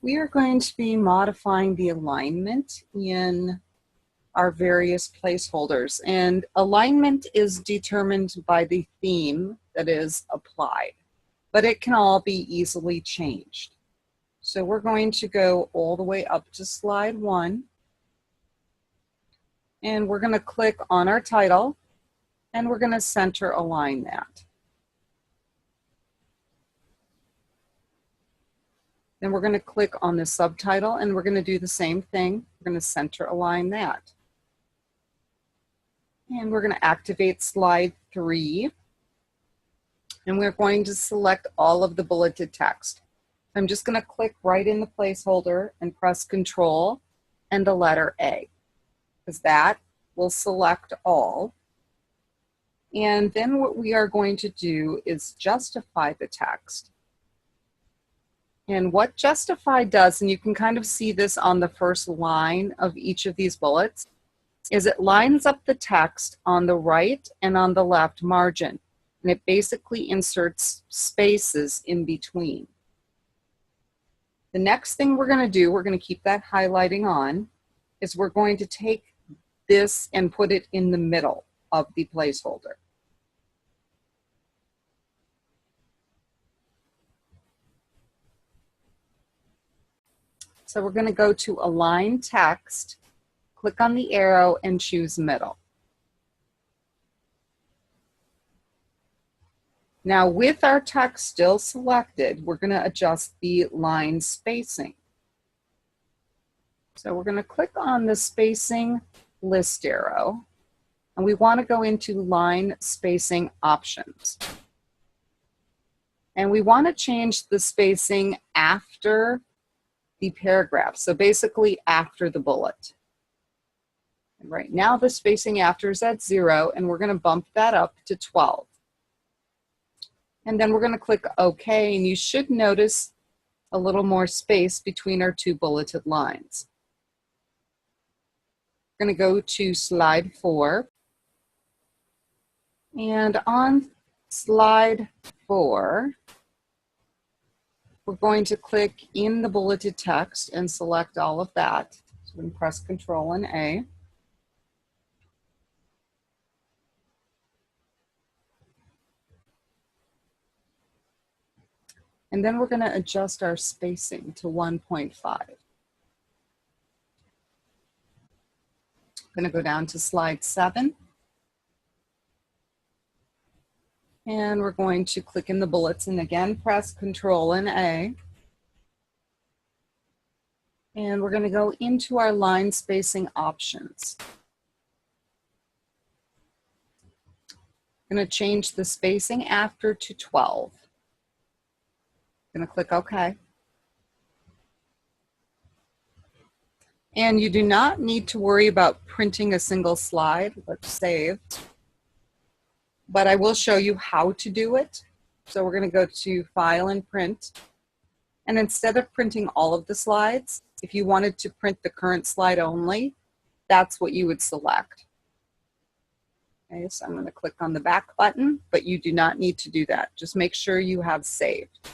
We are going to be modifying the alignment in our various placeholders, and alignment is determined by the theme that is applied, but it can all be easily changed. So we're going to go all the way up to slide 1, and we're going to click on our title, and we're going to center align that. Then we're going to click on the subtitle, and we're going to do the same thing. We're going to center align that. And we're going to activate slide 3. And we're going to select all of the bulleted text. I'm just going to click right in the placeholder and press Control and the letter A, because that will select all. And then what we are going to do is justify the text. And what justify does, and you can kind of see this on the first line of each of these bullets, is it lines up the text on the right and on the left margin. And it basically inserts spaces in between. The next thing we're going to do, we're going to keep that highlighting on, is we're going to take this and put it in the middle of the placeholder. So we're going to go to Align Text, click on the arrow, and choose Middle. Now, with our text still selected, we're going to adjust the line spacing. So we're going to click on the spacing list arrow, and we want to go into line spacing options. And we want to change the spacing after the paragraph, so basically after the bullet. And right now the spacing after is at 0, and we're going to bump that up to 12. And then we're going to click OK, and you should notice a little more space between our two bulleted lines. We're going to go to slide 4. And on slide 4, we're going to click in the bulleted text and select all of that. So we're going to press Control and A. And then we're going to adjust our spacing to 1.5. I'm going to go down to slide 7. And we're going to click in the bullets and again press Control and A. And we're going to go into our line spacing options. I'm going to change the spacing after to 12. I'm going to click OK. And you do not need to worry about printing a single slide. Let's save. But I will show you how to do it. So we're going to go to File and Print. And instead of printing all of the slides, if you wanted to print the current slide only, that's what you would select. Okay, so I'm going to click on the back button, but you do not need to do that. Just make sure you have saved.